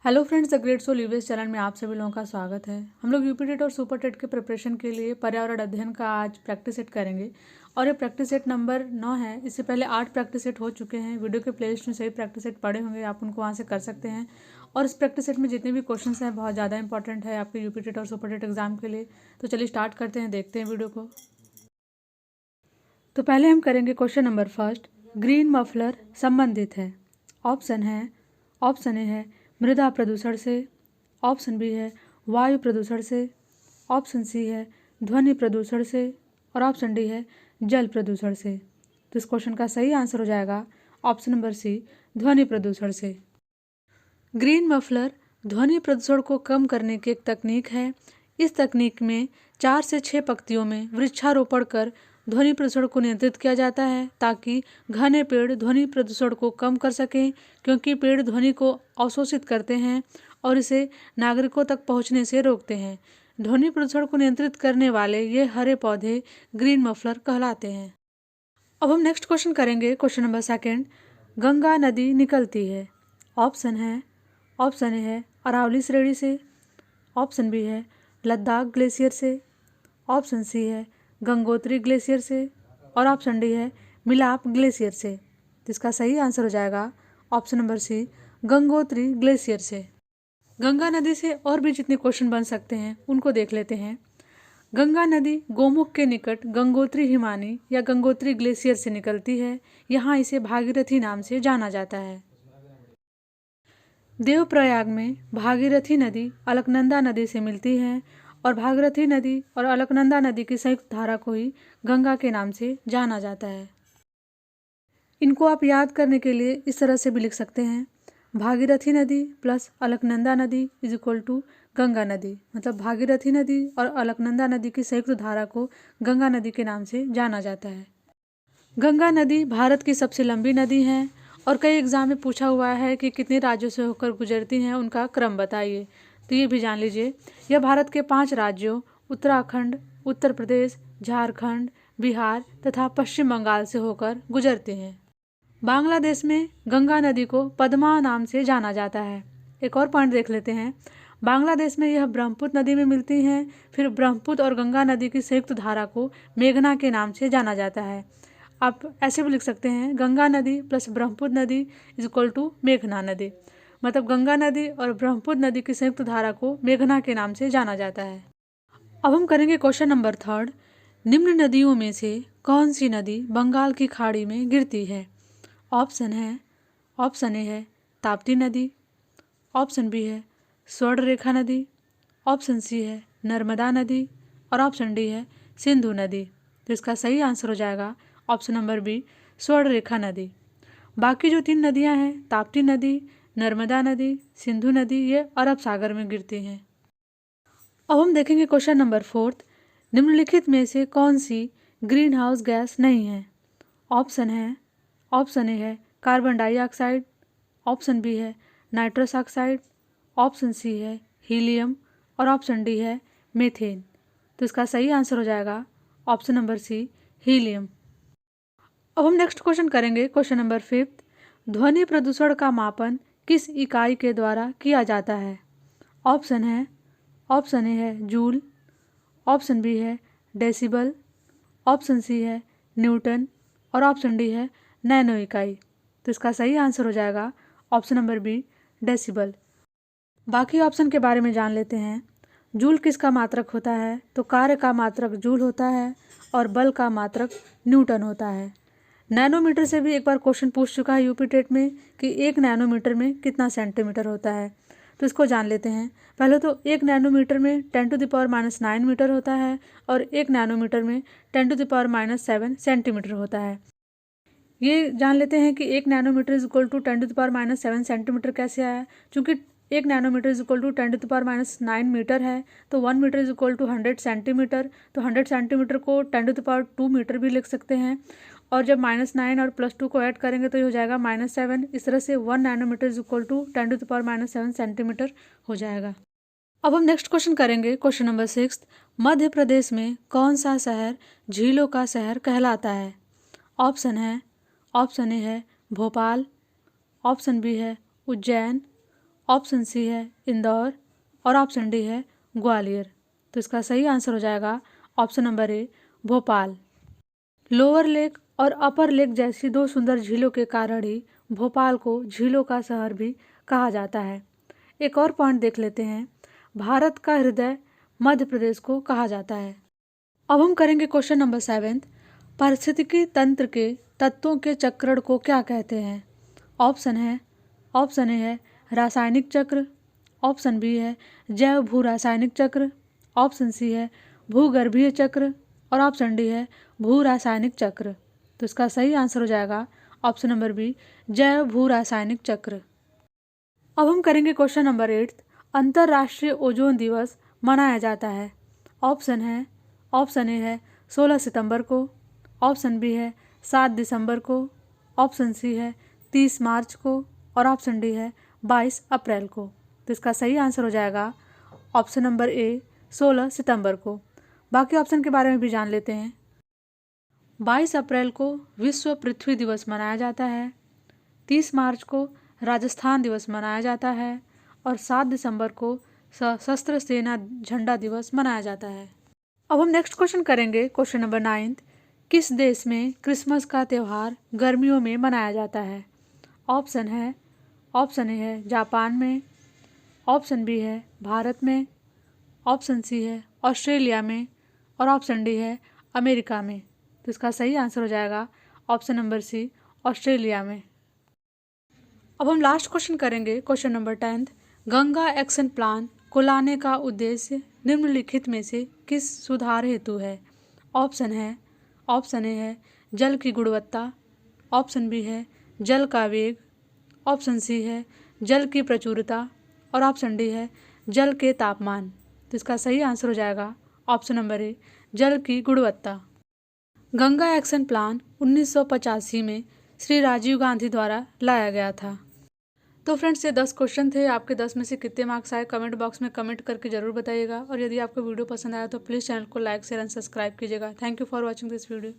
Hello friends, the great soul US channel में आप सभी लोगों का स्वागत है। हम लोग यूपी टेट और सुपर टेट के प्रिपरेशन के लिए पर्यावरण अध्ययन का आज प्रैक्टिस सेट करेंगे और ये प्रैक्टिस सेट नंबर 9 है। इससे पहले 8 प्रैक्टिस सेट हो चुके हैं। वीडियो के प्लेलिस्ट में सभी प्रैक्टिस सेट पड़े होंगे, आप उनको वहाँ से कर सकते हैं। और इस प्रैक्टिस सेट में जितने भी क्वेश्चन हैं बहुत ज़्यादा इंपॉर्टेंट है आपके यूपी टेट और सुपर टेट एग्जाम के लिए। तो चलिए स्टार्ट करते हैं, देखते हैं वीडियो को। तो पहले हम करेंगे question number first, green muffler संबंधित है। ऑप्शन ए है मृदा प्रदूषण से, ऑप्शन बी है वायु प्रदूषण से, ऑप्शन सी है ध्वनि प्रदूषण से और ऑप्शन डी है जल प्रदूषण से। तो इस क्वेश्चन का सही आंसर हो जाएगा ऑप्शन नंबर सी, ध्वनि प्रदूषण से। ग्रीन मफलर ध्वनि प्रदूषण को कम करने की एक तकनीक है। इस तकनीक में 4 से 6 पंक्तियों में वृक्षारोपण कर ध्वनि प्रदूषण को नियंत्रित किया जाता है ताकि घने पेड़ ध्वनि प्रदूषण को कम कर सकें, क्योंकि पेड़ ध्वनि को अवशोषित करते हैं और इसे नागरिकों तक पहुंचने से रोकते हैं। ध्वनि प्रदूषण को नियंत्रित करने वाले ये हरे पौधे ग्रीन मफलर कहलाते हैं। अब हम नेक्स्ट क्वेश्चन करेंगे, क्वेश्चन नंबर सेकंड, गंगा नदी निकलती है। ऑप्शन ए है अरावली श्रेणी से, ऑप्शन बी है लद्दाख ग्लेशियर से, ऑप्शन सी है गंगोत्री ग्लेशियर से और ऑप्शन डी है मिलाप ग्लेशियर से। तो इसका सही आंसर हो जाएगा option number C, Gangotri glacier से। गंगा नदी से और भी जितने क्वेश्चन बन सकते हैं उनको देख लेते हैं। गंगा नदी गोमुख के निकट गंगोत्री हिमानी या गंगोत्री ग्लेशियर से निकलती है। यहाँ इसे भागीरथी नाम से जाना जाता है। देवप्रयाग में भागीरथी नदी अलकनंदा नदी से मिलती है और भागीरथी नदी और अलकनंदा नदी की संयुक्त धारा को ही गंगा के नाम से जाना जाता है। इनको आप याद करने के लिए इस तरह से भी लिख सकते हैं, भागीरथी नदी प्लस अलकनंदा नदी इज इक्वल टू गंगा नदी। मतलब भागीरथी नदी और अलकनंदा नदी की संयुक्त धारा को गंगा नदी के नाम से जाना जाता है। गंगा नदी भारत की सबसे लंबी नदी है और कई एग्जाम में पूछा हुआ है कि कितने राज्यों से होकर गुजरती हैं, उनका क्रम बताइए। तो ये भी जान लीजिए, यह भारत के 5 राज्यों उत्तराखंड, उत्तर प्रदेश, झारखंड, बिहार तथा पश्चिम बंगाल से होकर गुजरते हैं। बांग्लादेश में गंगा नदी को पद्मा नाम से जाना जाता है। एक और पॉइंट देख लेते हैं, बांग्लादेश में यह ब्रह्मपुत्र नदी में मिलती हैं। फिर ब्रह्मपुत्र और गंगा नदी की संयुक्त धारा को मेघना के नाम से जाना जाता है। आप ऐसे भी लिख सकते हैं, गंगा नदी प्लस ब्रह्मपुत्र नदी इज इक्वल टू मेघना नदी। मतलब गंगा नदी और ब्रह्मपुत्र नदी की संयुक्त धारा को मेघना के नाम से जाना जाता है। अब हम करेंगे क्वेश्चन नंबर थर्ड, निम्न नदियों में से कौन सी नदी बंगाल की खाड़ी में गिरती है। ऑप्शन ए है ताप्ती नदी, ऑप्शन बी है स्वर्णरेखा नदी, ऑप्शन सी है नर्मदा नदी और ऑप्शन डी है सिंधु नदी। तो इसका सही आंसर हो जाएगा ऑप्शन नंबर बी, स्वर्णरेखा नदी। बाकी जो 3 नदियां हैं, ताप्ती नदी, नर्मदा नदी, सिंधु नदी, ये अरब सागर में गिरती हैं। अब हम देखेंगे क्वेश्चन नंबर फोर्थ, निम्नलिखित में से कौन सी ग्रीन हाउस गैस नहीं है। ऑप्शन ए है कार्बन डाइऑक्साइड, ऑप्शन बी है नाइट्रस ऑक्साइड, ऑप्शन सी है हीलियम और ऑप्शन डी है मीथेन। तो इसका सही आंसर हो जाएगा ऑप्शन नंबर सी, हीलियम। अब हम नेक्स्ट क्वेश्चन करेंगे, क्वेश्चन नंबर फिफ्थ, ध्वनि प्रदूषण का मापन किस इकाई के द्वारा किया जाता है। ऑप्शन ए है जूल, ऑप्शन बी है डेसिबल, ऑप्शन सी है न्यूटन और ऑप्शन डी है नैनो इकाई। तो इसका सही आंसर हो जाएगा ऑप्शन नंबर बी, डेसिबल। बाकी ऑप्शन के बारे में जान लेते हैं। जूल किसका मात्रक होता है, तो कार्य का मात्रक जूल होता है और बल का मात्रक न्यूटन होता है। नैनोमीटर से भी एक बार क्वेश्चन पूछ चुका है यूपी टेट में कि 1 नैनोमीटर में कितना सेंटीमीटर होता है। तो इसको जान लेते हैं। पहले तो 1 नैनोमीटर में 10⁻⁹ मीटर होता है और 1 नैनोमीटर में 10⁻⁷ सेंटीमीटर होता है। ये जान लेते हैं कि 1 nanometre is equal to 10⁻⁷ centimetre कैसे आया, क्योंकि 1 nanometre is equal to 10⁻⁹ metre है, तो 1 metre is equal to 100 centimetre. तो 100 सेंटीमीटर को 10⁻² मीटर भी लिख सकते हैं और जब -9 और +2 को ऐड करेंगे तो ये हो जाएगा -7। इस तरह से 1 nanometre is equal to 10⁻⁷ centimetre हो जाएगा। अब हम नेक्स्ट क्वेश्चन करेंगे, क्वेश्चन नंबर 6, मध्य प्रदेश में कौन सा शहर झीलों का शहर कहलाता है। ऑप्शन ए है भोपाल, ऑप्शन बी है उज्जैन, ऑप्शन सी है इंदौर और ऑप्शन डी है ग्वालियर। तो इसका सही आंसर हो जाएगा option number A Bhopal. Lower lake और अपर लेक जैसी दो सुंदर झीलों के कारण ही भोपाल को झीलों का शहर भी कहा जाता है। एक और पॉइंट देख लेते हैं, भारत का हृदय मध्य प्रदेश को कहा जाता है। अब हम करेंगे क्वेश्चन नंबर 7। पारिस्थितिकी तंत्र के तत्वों के चक्रण को क्या कहते हैं? ऑप्शन ए है रासायनिक चक्र, ऑप्शन बी है जैव भू रासायनिक चक्र, ऑप्शन सी है भूगर्भीय चक्र और ऑप्शन डी है भू रासायनिक चक्र। तो इसका सही आंसर हो जाएगा ऑप्शन नंबर बी जैव भू रासायनिक चक्र। अब हम करेंगे क्वेश्चन नंबर 8। अंतर्राष्ट्रीय ओजोन दिवस मनाया जाता है। ऑप्शन ए है 16 सितंबर को, ऑप्शन बी है 7 दिसंबर को, ऑप्शन सी है 30 मार्च को और ऑप्शन डी है 22 अप्रैल को। तो इसका सही आंसर हो जाएगा ऑप्शन नंबर ए 16 सितंबर को। बाकी ऑप्शन के बारे में भी जान लेते हैं। 22 अप्रैल को विश्व पृथ्वी दिवस मनाया जाता है, 30 मार्च को राजस्थान दिवस मनाया जाता है और 7 दिसंबर को सशस्त्र सेना झंडा दिवस मनाया जाता है। अब हम नेक्स्ट क्वेश्चन करेंगे क्वेश्चन नंबर 9। किस देश में क्रिसमस का त्यौहार गर्मियों में मनाया जाता है? ऑप्शन ए है जापान में, ऑप्शन बी है भारत में, ऑप्शन सी है ऑस्ट्रेलिया में और ऑप्शन डी है अमेरिका में। तो इसका सही आंसर हो जाएगा ऑप्शन नंबर सी ऑस्ट्रेलिया में। अब हम लास्ट क्वेश्चन करेंगे question number 10। Ganga action plan को लाने का उद्देश्य निम्नलिखित में से किस सुधार हेतु है? ऑप्शन ए है जल की गुणवत्ता, ऑप्शन बी है जल का वेग, ऑप्शन सी है जल की प्रचुरता और ऑप्शन डी है जल के तापमान। तो इसका सही आंसर हो जाएगा ऑप्शन नंबर ए जल की गुणवत्ता। गंगा एक्शन प्लान 1985 में श्री राजीव गांधी द्वारा लाया गया था। तो फ्रेंड्स ये 10 क्वेश्चन थे। आपके 10 में से कितने मार्क्स आए कमेंट बॉक्स में कमेंट करके जरूर बताइएगा और यदि आपको वीडियो पसंद आया तो प्लीज़ चैनल को लाइक शेयर एंड सब्सक्राइब कीजिएगा। Thank you for watching this video.